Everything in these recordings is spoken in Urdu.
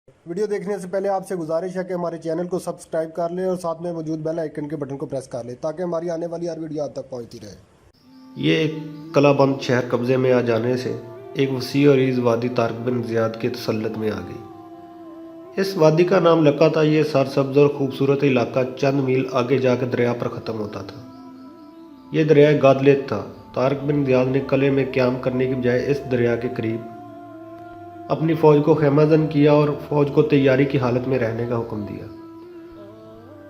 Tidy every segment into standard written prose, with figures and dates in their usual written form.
ویڈیو دیکھنے سے پہلے آپ سے گزارش ہے کہ ہمارے چینل کو سبسکرائب کر لیں اور ساتھ میں موجود بیل آئیکن کے بٹن کو پریس کر لیں تاکہ ہماری آنے والی ہر ویڈیو آپ تک پہنچتی رہے۔ یہ ایک قلعہ بند شہر قبضے میں آ جانے سے ایک وسیع اور عریض وادی طارق بن زیاد کے تسلط میں آ گئی۔ اس وادی کا نام لکا تھا۔ یہ سرسبز اور خوبصورت علاقہ چند میل آگے جا کے دریا پر ختم ہوتا تھا۔ یہ دریائے گادلیت تھا۔ طارق بن زیاد نے قلعے میں قیام کرنے کی بجائے اس دریا کے قریب اپنی فوج کو خیمہ زن کیا اور فوج کو تیاری کی حالت میں رہنے کا حکم دیا۔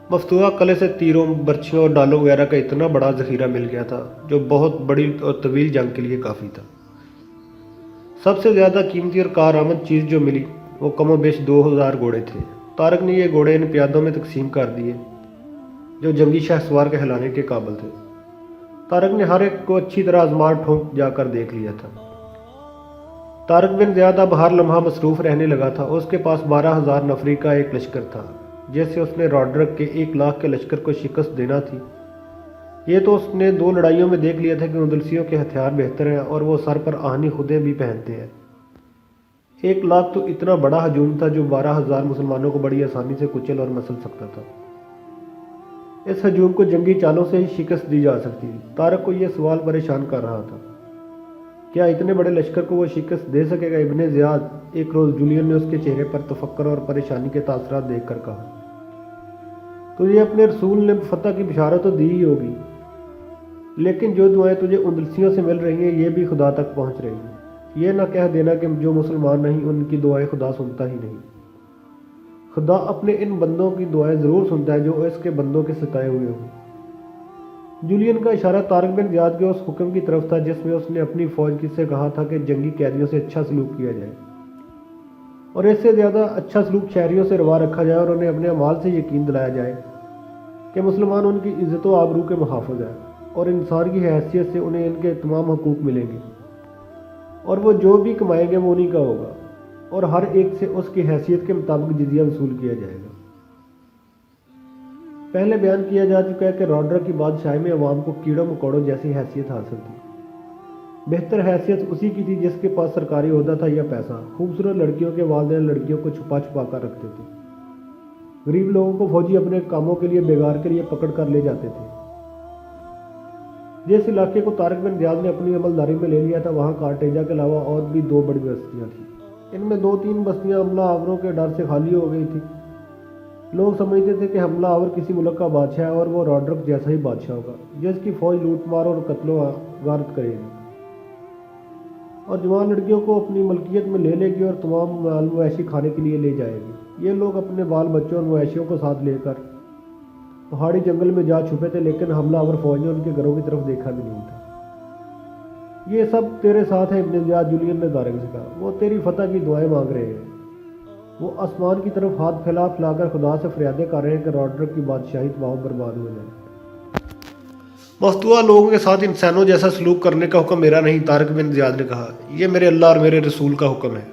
مفتوحہ قلعے سے تیروں، برچھیوں اور ڈالوں وغیرہ کا اتنا بڑا ذخیرہ مل گیا تھا جو بہت بڑی اور طویل جنگ کے لیے کافی تھا۔ سب سے زیادہ قیمتی اور کارآمد چیز جو ملی وہ کم و بیش 2000 گھوڑے تھے۔ طارق نے یہ گھوڑے ان پیادوں میں تقسیم کر دیے جو جنگی شہسوار کہلانے کے قابل تھے۔ طارق نے ہر ایک کو اچھی طرح آزما ٹھونک جا کر دیکھ لیا تھا۔ طارق بن زیاد اب ہر لمحہ مصروف رہنے لگا تھا۔ اس کے پاس 12,000 نفری کا ایک لشکر تھا جس سے اس نے راڈرک کے 1 لاکھ کے لشکر کو شکست دینا تھی۔ یہ تو اس نے 2 لڑائیوں میں دیکھ لیا تھا کہ اندلسیوں کے ہتھیار بہتر ہیں اور وہ سر پر آہنی خودیں بھی پہنتے ہیں۔ 1 لاکھ تو اتنا بڑا ہجوم تھا جو 12,000 مسلمانوں کو بڑی آسانی سے کچل اور مسل سکتا تھا۔ اس ہجوم کو جنگی چالوں سے ہی شکست دی جا سکتی تھی۔ طارق کو یہ سوال پریشان کر رہا تھا، کیا اتنے بڑے لشکر کو وہ شکست دے سکے گا؟ ابن زیاد، ایک روز جولین نے اس کے چہرے پر تفکر اور پریشانی کے تاثرات دیکھ کر کہا، تجھے اپنے رسول نے فتح کی بشارت تو دی ہی ہوگی، لیکن جو دعائیں تجھے اندلسیوں سے مل رہی ہیں یہ بھی خدا تک پہنچ رہی ہیں۔ یہ نہ کہہ دینا کہ جو مسلمان نہیں ان کی دعائیں خدا سنتا ہی نہیں۔ خدا اپنے ان بندوں کی دعائیں ضرور سنتا ہے جو اس کے بندوں کے ستائے ہوئے ہوں۔ جولین کا اشارہ طارق بن زیاد کے اس حکم کی طرف تھا جس میں اس نے اپنی فوج سے کہا تھا کہ جنگی قیدیوں سے اچھا سلوک کیا جائے اور اس سے زیادہ اچھا سلوک شہریوں سے روا رکھا جائے اور انہیں اپنے اعمال سے یقین دلایا جائے کہ مسلمان ان کی عزت و آبرو کے محافظ ہیں اور انسان کی حیثیت سے انہیں ان کے تمام حقوق ملیں گے اور وہ جو بھی کمائیں گے وہ انہی کا ہوگا اور ہر ایک سے اس کی حیثیت کے مطابق جزیہ وصول کیا جائے گا۔ پہلے بیان کیا جا چکا ہے کہ راڈرک کی بادشاہی میں عوام کو کیڑوں مکوڑوں جیسی حیثیت حاصل تھی۔ بہتر حیثیت اسی کی تھی جس کے پاس سرکاری عہدہ تھا یا پیسہ۔ خوبصورت لڑکیوں کے والدین لڑکیوں کو چھپا چھپا کر رکھتے تھے۔ غریب لوگوں کو فوجی اپنے کاموں کے لیے بیگار کے لیے پکڑ کر لے جاتے تھے۔ جس علاقے کو طارق بن زیاد نے اپنی عملداری میں لے لیا تھا وہاں کارٹیجا کے علاوہ اور بھی 2 بڑی بستیاں تھیں۔ ان میں 2-3 بستیاں حملہ آوروں کے ڈر سے خالی ہو گئی تھی۔ لوگ سمجھتے تھے کہ حملہ آور کسی ملک کا بادشاہ ہے اور وہ راڈرک جیسا ہی بادشاہ ہوگا جس کی فوج لوٹ مار اور قتل و غارت کرے گی اور جوان لڑکیوں کو اپنی ملکیت میں لے لے گی اور تمام مال مویشی کھانے کے لیے لے جائے گی۔ یہ لوگ اپنے بال بچوں اور مویشیوں کو ساتھ لے کر پہاڑی جنگل میں جا چھپے تھے، لیکن حملہ آور فوج نے ان کے گھروں کی طرف دیکھا بھی نہیں تھا۔ یہ سب تیرے ساتھ ہے ابن زیاد، جولین نے طارق سے کہا، وہ تیری فتح کی دعائیں مانگ رہے ہیں۔ وہ آسمان کی طرف ہاتھ پھیلا پھیلا کر خدا سے فریادیں کر رہے ہیں کہ راڈرک کی بادشاہی تباہ و برباد ہو جائے۔ مفتوحہ لوگوں کے ساتھ انسانوں جیسا سلوک کرنے کا حکم میرا نہیں، طارق بن زیاد نے کہا، یہ میرے اللہ اور میرے رسول کا حکم ہے۔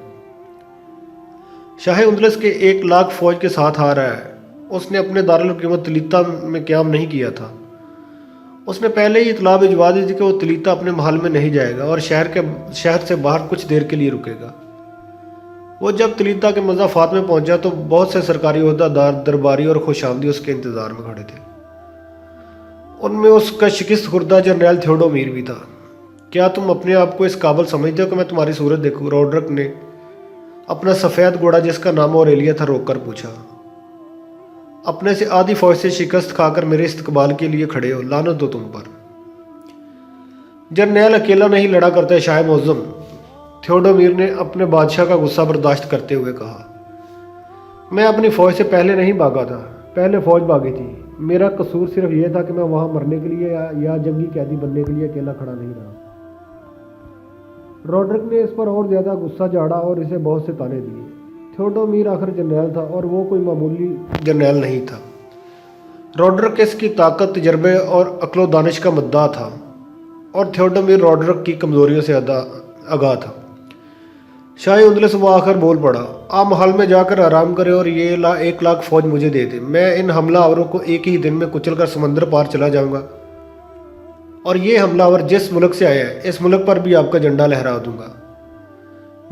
شاہ اندلس کے 1 لاکھ فوج کے ساتھ آ رہا ہے۔ اس نے اپنے دارالحکومت تلیتا میں قیام نہیں کیا تھا۔ اس نے پہلے ہی اطلاع بھجوا دی تھی کہ وہ تلیتا اپنے محل میں نہیں جائے گا اور شہر سے باہر کچھ دیر کے لیے رکے گا۔ وہ جب تلیتا کے مضافات میں پہنچا تو بہت سے سرکاری عہدہ دار، درباری اور خوش آمدی اس کے انتظار میں کھڑے تھے۔ ان میں اس کا شکست خوردہ جرنیل تھیوڈومیر بھی تھا۔ کیا تم اپنے آپ کو اس قابل سمجھتے ہو کہ میں تمہاری صورت دیکھوں؟ راڈرک نے اپنا سفید گھوڑا جس کا نام اوریلیا تھا روک کر پوچھا۔ اپنے سے آدھی فوج سے شکست کھا کر میرے استقبال کے لیے کھڑے ہو، لعنت ہو تم پر۔ جرنیل اکیلا نہیں لڑا کرتا شاہ معظم، تھیوڈومیر نے اپنے بادشاہ کا غصہ برداشت کرتے ہوئے کہا، میں اپنی فوج سے پہلے نہیں بھاگا تھا، پہلے فوج بھاگی تھی۔ میرا قصور صرف یہ تھا کہ میں وہاں مرنے کے لیے یا جنگی قیدی بننے کے لیے اکیلا کھڑا نہیں رہا۔ راڈرک نے اس پر اور زیادہ غصہ جھاڑا اور اسے بہت سے طعنے دیے۔ تھیوڈومیر آخر جرنیل تھا اور وہ کوئی معمولی جرنیل نہیں تھا۔ راڈرک اس کی طاقت، تجربے اور عقل و دانش کا مدعا تھا اور تھیوڈومیر راڈرک کی کمزوریوں سے آگاہ تھا۔ شاہ اندلس وہ آخر بول پڑا، آپ محل میں جا کر آرام کریں اور یہ 1 لاکھ فوج مجھے دے دیں۔ میں ان حملہ آوروں کو ایک ہی دن میں کچل کر سمندر پار چلا جاؤں گا اور یہ حملہ آور جس ملک سے آیا ہے اس ملک پر بھی آپ کا جھنڈا لہرا دوں گا۔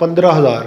15,000,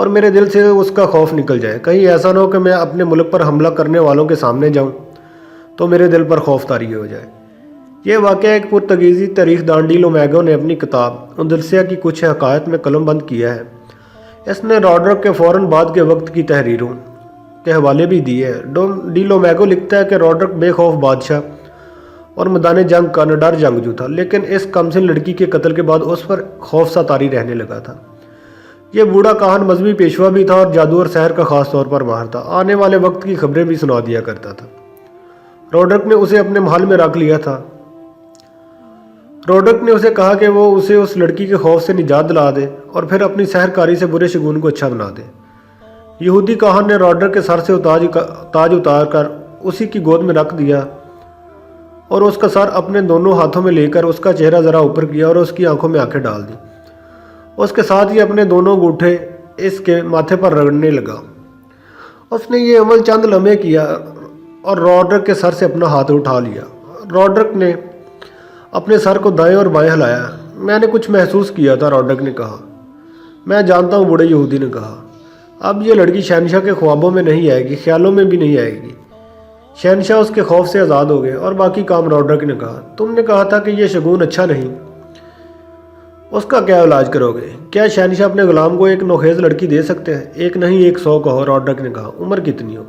اور میرے دل سے اس کا خوف نکل جائے. کہیں ایسا نہ ہو کہ میں اپنے ملک پر حملہ کرنے والوں کے سامنے جاؤں تو میرے دل پر خوف طاری ہو جائے. یہ واقعہ ایک پرتگیزی تاریخ دان ڈی لومیگو نے اپنی کتاب اندلسیہ کی کچھ حقائق میں قلم بند کیا ہے. اس نے راڈرک کے فوراً بعد کے وقت کی تحریروں کے حوالے بھی دیے ہیں. ڈی لومیگو لکھتا ہے کہ راڈرک بے خوف بادشاہ اور میدان جنگ کا نڈر جنگجو تھا، لیکن اس کمسن لڑکی کے قتل کے بعد اس پر خوف سا طاری رہنے لگا تھا. یہ بوڑھا کاہن مذہبی پیشوا بھی تھا اور جادو اور سحر کا خاص طور پر ماہر تھا. آنے والے وقت کی خبریں بھی سنا دیا کرتا تھا. راڈرک نے اسے اپنے محل میں رکھ لیا تھا. راڈرک نے اسے کہا کہ وہ اسے اس لڑکی کے خوف سے نجات دلا دے اور پھر اپنی سحر کاری سے برے شگون کو اچھا بنا دے. یہودی کاہن نے راڈرک کے سر سے تاج اتار کر اسی کی گود میں رکھ دیا اور اس کا سر اپنے دونوں ہاتھوں میں لے کر اس کا چہرہ ذرا اوپر کیا اور اس کی آنکھوں میں آنکھیں ڈال دی. اس کے ساتھ ہی اپنے دونوں انگوٹھے اس کے ماتھے پر رگڑنے لگا. اس نے یہ عمل چند لمحے کیا اور راڈرک کے سر سے اپنا ہاتھ اٹھا لیا. راڈرک نے اپنے سر کو دائیں اور بائیں ہلایا. میں نے کچھ محسوس کیا تھا، راڈرک نے کہا. میں جانتا ہوں، بوڑھے یہودی نے کہا. اب یہ لڑکی شہنشاہ کے خوابوں میں نہیں آئے گی، خیالوں میں بھی نہیں آئے گی. شہنشاہ اس کے خوف سے آزاد ہو گئے اور باقی کام راڈرک نے کہا. تم نے کہا تھا کہ یہ شگون اچھا نہیں، اس کا کیا علاج کرو گے؟ کیا شہنشاہ اپنے غلام کو ایک نوخیز لڑکی دے سکتے ہیں؟ 1 نہیں 100 کہو، راڈرک نے کہا. عمر کتنی ہو؟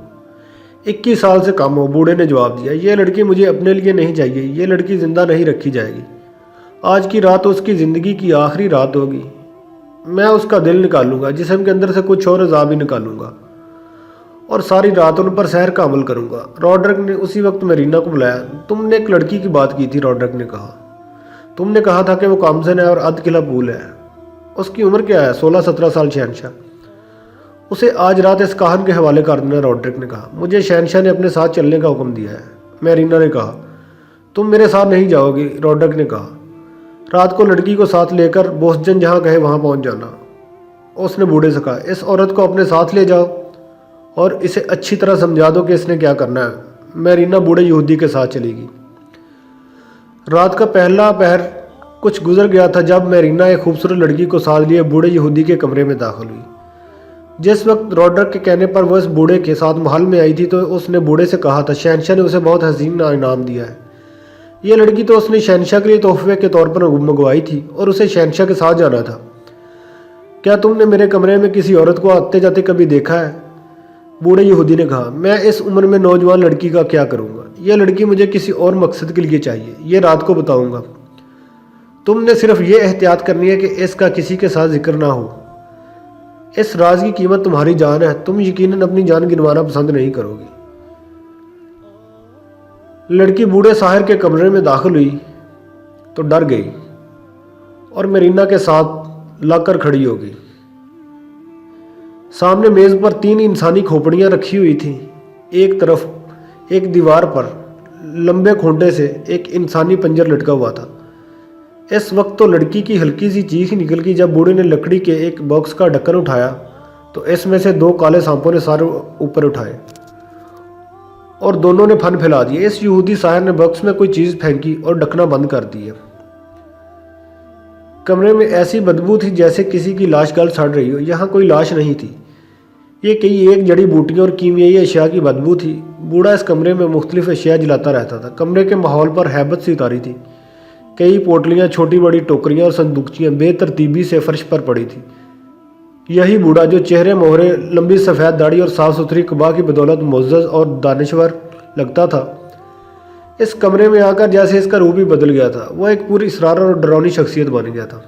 21 سال سے کم ہو، بوڑھے نے جواب دیا. یہ لڑکی مجھے اپنے لیے نہیں چاہیے. یہ لڑکی زندہ نہیں رکھی جائے گی. آج کی رات اس کی زندگی کی آخری رات ہوگی. میں اس کا دل نکالوں گا، جسم کے اندر سے کچھ اور اعضاء بھی نکالوں گا اور ساری رات ان پر سحر کا عمل کروں گا. راڈرک نے اسی وقت میرینا کو بلایا. تم نے ایک لڑکی کی بات کی تھی، راڈرک نے کہا. تم نے کہا تھا کہ وہ کامزن ہے اور ادھ کھلا پھول ہے. اس کی عمر کیا ہے؟ 16-17 سال. شہنشاہ اسے آج رات اس کاہن کے حوالے کر دینا، راڈرک نے کہا. مجھے شہنشاہ نے اپنے ساتھ چلنے کا حکم دیا ہے، میرینا نے کہا. تم میرے ساتھ نہیں جاؤ گی، راڈرک نے کہا. رات کو لڑکی کو ساتھ لے کر بوسجن جہاں کہے وہاں پہنچ جانا. اس نے بوڑھے سے کہا. اس عورت کو اپنے ساتھ لے جاؤ اور اسے اچھی طرح سمجھا دو کہ اس نے کیا کرنا ہے. میرینا بوڑھے یہودی کے ساتھ چلے گی. رات کا پہلا پہر کچھ گزر گیا تھا جب میرینا ایک خوبصورت لڑکی کو ساتھ لیے بوڑھے یہودی کے کمرے میں داخل ہوئی. جس وقت راڈرک کے کہنے پر وہ اس بوڑھے کے ساتھ محل میں آئی تھی تو اس نے بوڑھے سے کہا تھا شہنشاہ نے اسے بہت حسین انعام دیا ہے. یہ لڑکی تو اس نے شہنشاہ کے لیے تحفے کے طور پر منگوائی تھی اور اسے شہنشاہ کے ساتھ جانا تھا. کیا تم نے میرے کمرے میں کسی عورت کو آتے جاتے کبھی دیکھا ہے؟ بوڑھے یہودی نے کہا. میں اس عمر میں نوجوان لڑکی کا کیا کروں گا؟ یہ لڑکی مجھے کسی اور مقصد کے لیے چاہیے. یہ رات کو بتاؤں گا. تم نے صرف یہ احتیاط کرنی ہے کہ اس کا کسی کے ساتھ ذکر نہ ہو. اس راز کی قیمت تمہاری جان ہے. تم یقیناً اپنی جان گنوانا پسند نہیں کرو گی. لڑکی بوڑھے ساحر کے کمرے میں داخل ہوئی تو ڈر گئی اور میرینا کے ساتھ لگ کر کھڑی ہو گئی. سامنے میز پر 3 انسانی کھوپڑیاں رکھی ہوئی تھیں. ایک طرف ایک دیوار پر لمبے کھونٹے سے ایک انسانی پنجر لٹکا ہوا تھا. اس وقت تو لڑکی کی ہلکی سی چیخ نکل گئی جب بوڑھے نے لکڑی کے ایک باکس کا ڈھکن اٹھایا تو اس میں سے 2 کالے سانپوں نے سارے اوپر اٹھائے اور دونوں نے پھن پھیلا دیے. اس یہودی ساحر نے باکس میں کوئی چیز پھینکی اور ڈھکنا بند کر دیا. کمرے میں ایسی بدبو تھی جیسے کسی کی لاش گل سڑ رہی ہو. یہاں کوئی لاش نہیں تھی. یہ کئی ایک جڑی بوٹیاں اور کیمیائی اشیاء کی بدبو تھی. بوڑھا اس کمرے میں مختلف اشیاء جلاتا رہتا تھا. کمرے کے ماحول پر ہیبت سی طاری تھی. کئی پوٹلیاں، چھوٹی بڑی ٹوکریاں اور صندوقچیاں بے ترتیبی سے فرش پر پڑی تھی. یہی بوڑھا جو چہرے مہرے، لمبی سفید داڑھی اور صاف ستھری قبا کی بدولت معزز اور دانشور لگتا تھا، اس کمرے میں آ کر جیسے اس کا روح بھی بدل گیا تھا. وہ ایک پوری اسرار اور ڈراؤنی شخصیت بن گیا تھا.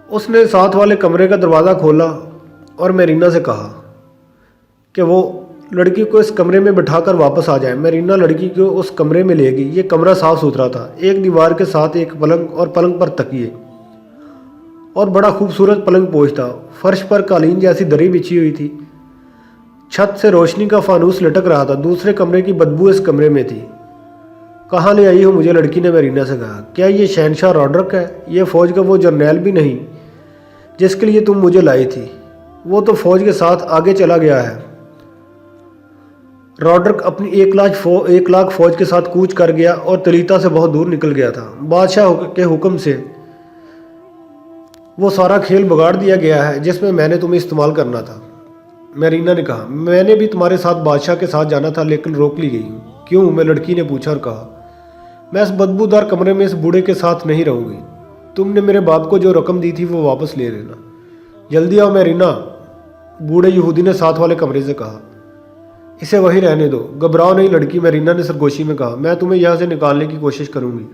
اس نے ساتھ والے کمرے کا دروازہ کھولا اور میرینا سے کہا کہ وہ لڑکی کو اس کمرے میں بٹھا کر واپس آ جائے. میرینا لڑکی کو اس کمرے میں لے گئی. یہ کمرہ صاف ستھرا تھا. ایک دیوار کے ساتھ ایک پلنگ اور پلنگ پر تکیے اور بڑا خوبصورت پلنگ پوش تھا. فرش پر قالین جیسی دری بچھی ہوئی تھی. چھت سے روشنی کا فانوس لٹک رہا تھا. دوسرے کمرے کی بدبو اس کمرے میں تھی. کہاں لے آئی ہو مجھے؟ لڑکی نے میرینا سے کہا. کیا یہ شہنشاہ راڈرک ہے؟ یہ فوج کا وہ جرنیل بھی نہیں جس کے لیے تم مجھے لائی تھی. وہ تو فوج کے ساتھ آگے چلا گیا ہے. راڈرک اپنی 1 لاکھ فوج کے ساتھ کوچ کر گیا اور تلیتا سے بہت دور نکل گیا تھا. بادشاہ کے حکم سے وہ سارا کھیل بگاڑ دیا گیا ہے جس میں نے تمہیں استعمال کرنا تھا۔ میرینا نے کہا، میں نے بھی تمہارے ساتھ بادشاہ کے ساتھ جانا تھا لیکن روک لی گئی ہوں۔ کیوں؟ میں لڑکی نے پوچھا اور کہا، میں اس بدبودار کمرے میں اس بوڑھے کے ساتھ نہیں رہوں گی۔ تم نے میرے باپ کو جو رقم دی تھی وہ واپس لے لینا۔ جلدی آؤ میرینا، بوڑھے یہودی نے ساتھ والے کمرے سے کہا۔ اسے وہیں رہنے دو، گھبراؤ نہیں لڑکی، میرینا نے سرگوشی میں کہا، میں تمہیں یہاں سے نکالنے کی کوشش کروں گی۔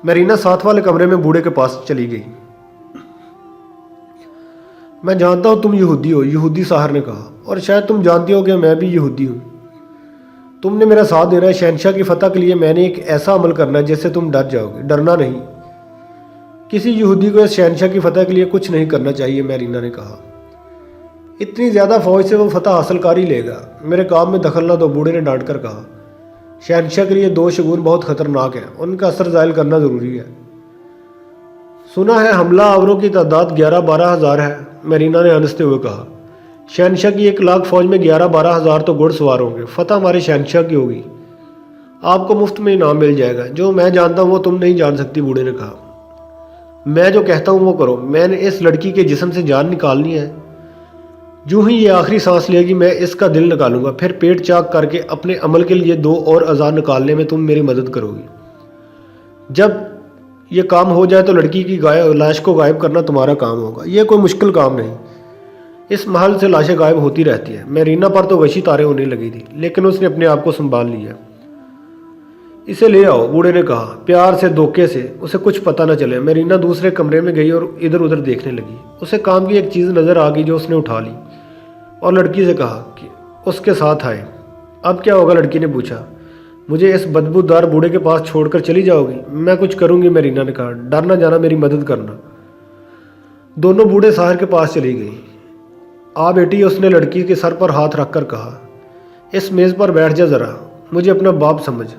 میرینا ساتھ والے کمرے میں بوڑھے کے پاس چلی گئی۔ میں جانتا ہوں تم یہودی ہو، یہودی ساحر نے کہا، اور شاید تم جانتی ہو کہ میں بھی یہودی ہوں۔ تم نے میرا ساتھ دینا ہے، شہنشاہ کی فتح کے لیے میں نے ایک ایسا عمل کرنا ہے جس سے تم ڈر جاؤ گے۔ ڈرنا نہیں، کسی یہودی کو اس شہنشاہ کی فتح کے لیے کچھ نہیں کرنا چاہیے، میرینا نے کہا۔ اتنی زیادہ فوج سے وہ فتح حاصل کر ہی لے گا، میرے کام میں دخل نہ دو، بوڑھے نے ڈانٹ کر کہا۔ شہنشاہ کے لیے دو شگون بہت خطرناک ہیں، ان کا اثر زائل کرنا ضروری ہے۔ سنا ہے حملہ آوروں کی تعداد 11-12 ہزار ہے، میرینا نے ہنستے ہوئے کہا۔ شہنشاہ کی 1,00,000 فوج میں 11-12 ہزار تو گھڑ سوار ہوں گے، فتح ہمارے شہنشاہ کی ہوگی۔ آپ کو مفت میں انعام مل جائے گا، جو میں جانتا ہوں وہ تم نہیں جان سکتی، بوڑھے نے کہا۔ میں جو کہتا ہوں وہ کرو، میں نے اس لڑکی کے جسم سے جان نکالنی ہے۔ جو ہی یہ آخری سانس لے گی میں اس کا دل نکالوں گا، پھر پیٹ چاک کر کے اپنے عمل کے لیے 2 اور اعضاء نکالنے میں تم میری مدد کرو گی۔ جب یہ کام ہو جائے تو لڑکی کی لاش کو غائب کرنا تمہارا کام ہوگا، یہ کوئی مشکل کام نہیں۔ اس محل سے لاشیں غائب ہوتی رہتی ہیں۔ میرینا پر تو وحشی تاریں ہونے لگی تھی، لیکن اس نے اپنے آپ کو سنبھال لیا۔ اسے لے آؤ، بوڑھے نے کہا، پیار سے، دھوکے سے، اسے کچھ پتہ نہ چلے۔ میرینا دوسرے کمرے میں گئی اور ادھر ادھر دیکھنے لگی۔ اسے کام کی ایک چیز نظر آ گئی جو اس نے اٹھا لی اور لڑکی سے کہا کہ اس کے ساتھ آئے۔ اب کیا ہوگا؟ لڑکی نے پوچھا۔ مجھے اس بدبو دار بوڑھے کے پاس چھوڑ کر چلی جاؤ گی؟ میں کچھ کروں گی، میرینا نے کہا، ڈر نہ جانا، میری مدد کرنا۔ دونوں بوڑھے ساحر کے پاس چلی گئی۔ آ بیٹی، اس نے لڑکی کے سر پر ہاتھ رکھ کر کہا، اس میز پر بیٹھ جا ذرا، مجھے اپنا باپ سمجھ۔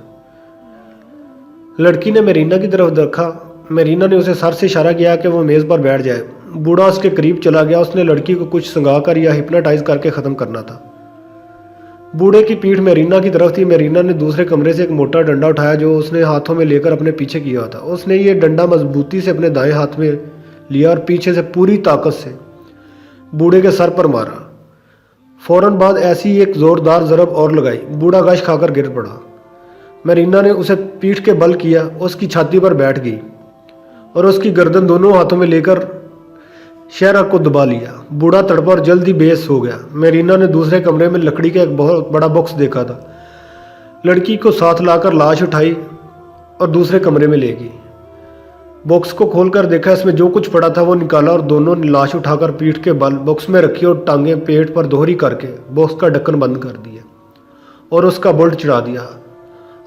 لڑکی نے میرینا کی طرف دیکھا۔ میرینا نے اسے سر سے اشارہ کیا کہ وہ میز پر بیٹھ جائے۔ بوڑھا اس کے قریب چلا گیا۔ اس نے لڑکی کو کچھ سنگا کر یا ہپناٹائز کر کے ختم کرنا تھا۔ بوڑھے کی پیٹھ میرینا کی طرف تھی۔ میرینا نے دوسرے کمرے سے ایک موٹا ڈنڈا اٹھایا جو اس نے ہاتھوں میں لے کر اپنے پیچھے کیا تھا۔ اس نے یہ ڈنڈا مضبوطی سے اپنے دائیں ہاتھ میں لیا اور پیچھے سے پوری طاقت سے بوڑھے کے سر پر مارا۔ فوراً بعد ایسی ایک زوردار ضرب اور لگائی، بوڑھا غش کھا کر گر پڑا۔ میرینا نے اسے پیٹھ کے بل کیا، اس کی چھاتی پر بیٹھ گئی اور اس کی گردن دونوں ہاتھوں میں لے کر شہرہ کو دبا لیا۔ بوڑھا تڑپا اور جلد ہی بے حس ہو گیا۔ میرینا نے دوسرے کمرے میں لکڑی کا ایک بہت بڑا باکس دیکھا تھا۔ لڑکی کو ساتھ لا کر لاش اٹھائی اور دوسرے کمرے میں لے گئی۔ باکس کو کھول کر دیکھا، اس میں جو کچھ پڑا تھا وہ نکالا اور دونوں نے لاش اٹھا کر پیٹھ کے بل باکس میں رکھی اور ٹانگیں پیٹ پر دوہری کر کے باکس کا ڈھکن بند کر دیا اور اس کا بولٹ چڑھا دیا۔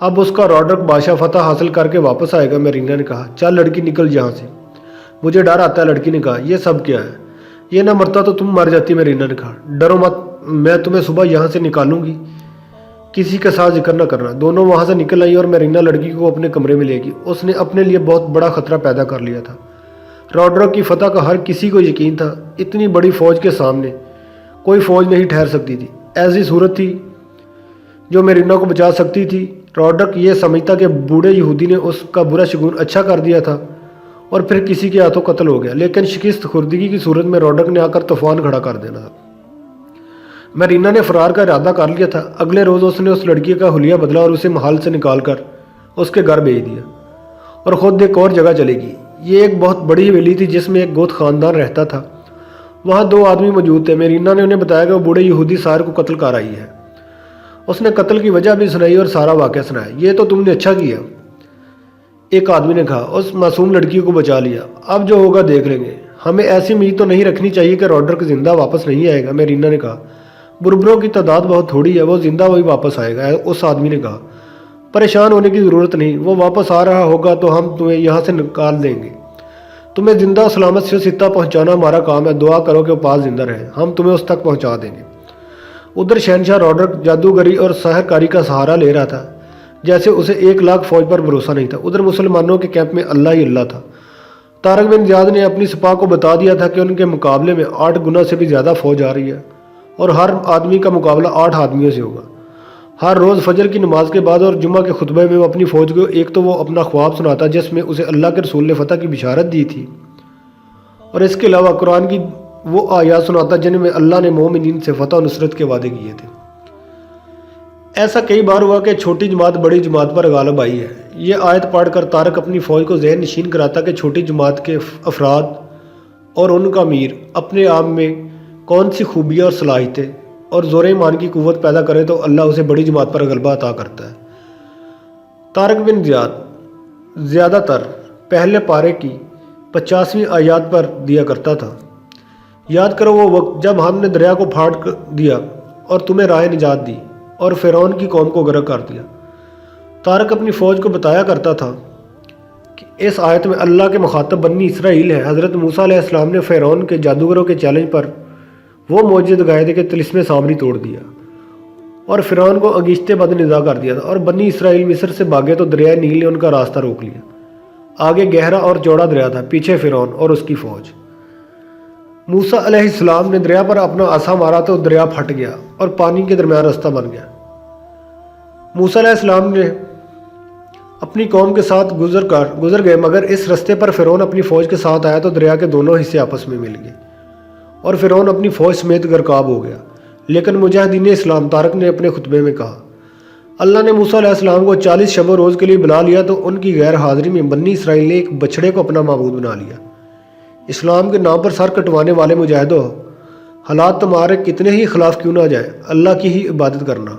اب اس کا راڈرک بادشاہ فتح حاصل کر کے واپس آئے گا، میرینا نے کہا۔ چل لڑکی، نکل یہاں سے، مجھے ڈر آتا ہے، لڑکی نے کہا۔ یہ سب کیا ہے؟ یہ نہ مرتا تو تم مر جاتی، میرینا نے کہا۔ ڈرو مت، میں تمہیں صبح یہاں سے نکالوں گی، کسی کے ساتھ ذکر نہ کرنا۔ دونوں وہاں سے نکل آئی اور میرینا لڑکی کو اپنے کمرے میں لے گئی۔ اس نے اپنے لیے بہت بڑا خطرہ پیدا کر لیا تھا۔ راڈرک کی فتح کا ہر کسی کو یقین تھا۔ اتنی بڑی فوج کے سامنے کوئی فوج نہیں ٹھہر سکتی تھی۔ ایسی صورت تھی جو میرینا کو بچا سکتی تھی۔ راڈرک یہ سمجھتا کہ بوڑھے یہودی نے اس کا برا شگون اچھا کر دیا تھا اور پھر کسی کے ہاتھوں قتل ہو گیا، لیکن شکست خوردگی کی صورت میں راڈرک نے آ کر طوفان کھڑا کر دینا تھا۔ میرینا نے فرار کا ارادہ کر لیا تھا۔ اگلے روز اس نے اس لڑکی کا حلیہ بدلا اور اسے محل سے نکال کر اس کے گھر بھیج دیا اور خود ایک اور جگہ چلے گی۔ یہ ایک بہت بڑی حویلی تھی جس میں ایک گوت خاندان رہتا تھا۔ وہاں 2 آدمی موجود تھے۔ میرینا نے انہیں بتایا کہ وہ بوڑھے یہودی ساحر کو قتل کر آئی ہے۔ اس نے قتل کی وجہ بھی سنائی اور سارا واقعہ سنایا۔ یہ تو تم نے اچھا کیا، ایک آدمی نے کہا، اس معصوم لڑکی کو بچا لیا۔ اب جو ہوگا دیکھ لیں گے۔ ہمیں ایسی امید تو نہیں رکھنی چاہیے کہ راڈرک زندہ واپس نہیں آئے گا، میرینا نے کہا۔ بربروں کی تعداد بہت تھوڑی ہے، وہ زندہ وہی واپس آئے گا، اس آدمی نے کہا۔ پریشان ہونے کی ضرورت نہیں، وہ واپس آ رہا ہوگا تو ہم تمہیں یہاں سے نکال دیں گے۔ تمہیں زندہ سلامت سے ستہ پہنچانا ہمارا کام ہے، دعا کرو کہ وہ پاس زندہ رہے، ہم تمہیں اس تک پہنچا دیں گے۔ ادھر شہنشاہ راڈرک جادوگری اور سحر کاری کا سہارا لے رہا تھا جیسے اسے 1,00,000 فوج پر بھروسہ نہیں تھا۔ ادھر مسلمانوں کے کیمپ میں اللہ ہی اللہ تھا۔ طارق بن زیاد نے اپنی سپاہ کو بتا دیا تھا کہ ان کے مقابلے میں 8 گنا سے بھی زیادہ فوج آ رہی ہے اور ہر آدمی کا مقابلہ 8 آدمیوں سے ہوگا۔ ہر روز فجر کی نماز کے بعد اور جمعہ کے خطبے میں وہ اپنی فوج کو ایک تو وہ اپنا خواب سناتا جس میں اسے اللہ کے رسول نے فتح کی بشارت دی تھی، اور اس کے علاوہ قرآن کی وہ آیات سناتا جن میں اللہ نے مومنین سے فتح و نصرت کے وعدے کیے تھے۔ ایسا کئی بار ہوا کہ چھوٹی جماعت بڑی جماعت پر غالب آئی ہے۔ یہ آیت پڑھ کر طارق اپنی فوج کو ذہن نشین کراتا کہ چھوٹی جماعت کے افراد اور ان کا امیر اپنے آپ میں کون سی خوبیاں اور صلاحیتیں اور زور ایمان کی قوت پیدا کرے تو اللہ اسے بڑی جماعت پر غلبہ عطا کرتا ہے۔ طارق بن زیاد زیادہ تر پہلے پارے کی 50ویں آیات پر دیا کرتا تھا۔ یاد کرو وہ وقت جب ہم نے دریا کو پھاڑ دیا اور تمہیں راہ نجات دی اور فرعون کی قوم کو غرق کر دیا۔ طارق اپنی فوج کو بتایا کرتا تھا کہ اس آیت میں اللہ کے مخاطب بنی اسرائیل ہے۔ حضرت موسیٰ علیہ السلام نے فرعون کے جادوگروں کے چیلنج پر وہ معجزے دکھائے تھے کہ طلسم سامری توڑ دیا اور فرعون کو انگیشتے بد نظا کر دیا تھا، اور بنی اسرائیل مصر سے بھاگے تو دریائے نیل نے ان کا راستہ روک لیا۔ آگے گہرا اور چوڑا دریا تھا، پیچھے فرعون اور اس کی فوج۔ موسیٰ علیہ السلام نے دریا پر اپنا عصا مارا تو دریا پھٹ گیا اور پانی کے درمیان راستہ بن گیا۔ موسیٰ علیہ السلام نے اپنی قوم کے ساتھ گزر گئے، مگر اس رستے پر فرعون اپنی فوج کے ساتھ آیا تو دریا کے دونوں حصے آپس میں مل گئے اور فرعون اپنی فوج سمیت غرقاب ہو گیا۔ لیکن مجاہدین اسلام طارق نے اپنے خطبے میں کہا، اللہ نے موسیٰ علیہ السلام کو 40 شب و روز کے لیے بلا لیا تو ان کی غیر حاضری میں بنی اسرائیل نے ایک بچڑے کو اپنا معبود بنا لیا۔ اسلام کے نام پر سر کٹوانے والے مجاہدوں، حالات تمہارے کتنے ہی خلاف کیوں نہ جائے، اللہ کی ہی عبادت کرنا۔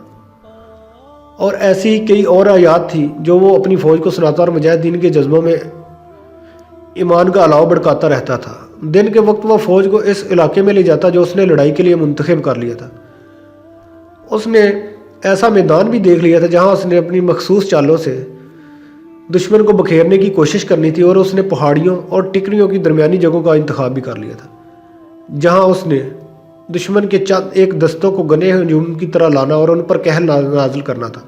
اور ایسی ہی کئی اور آیات تھی جو وہ اپنی فوج کو سناتا اور مجاہدین کے جذبوں میں ایمان کا الاؤ بڑھکاتا رہتا تھا۔ دن کے وقت وہ فوج کو اس علاقے میں لے جاتا جو اس نے لڑائی کے لیے منتخب کر لیا تھا۔ اس نے ایسا میدان بھی دیکھ لیا تھا جہاں اس نے اپنی مخصوص چالوں سے دشمن کو بکھیرنے کی کوشش کرنی تھی، اور اس نے پہاڑیوں اور ٹکریوں کی درمیانی جگہوں کا انتخاب بھی کر لیا تھا جہاں اس نے دشمن کے چند ایک دستوں کو گنے ہجوم کی طرح لانا اور ان پر قہر نازل کرنا تھا۔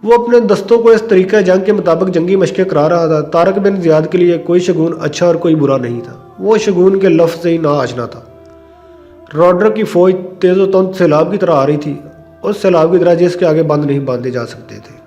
وہ اپنے دستوں کو اس طریقہ جنگ کے مطابق جنگی مشقیں کرا رہا تھا۔ طارق بن زیاد کے لیے کوئی شگون اچھا اور کوئی برا نہیں تھا، وہ شگون کے لفظ سے ہی ناآشنا تھا۔ راڈر کی فوج تیز و تند سیلاب کی طرح آ رہی تھی، اس سیلاب کی طرح جس کے آگے بند نہیں باندھے جا سکتے تھے۔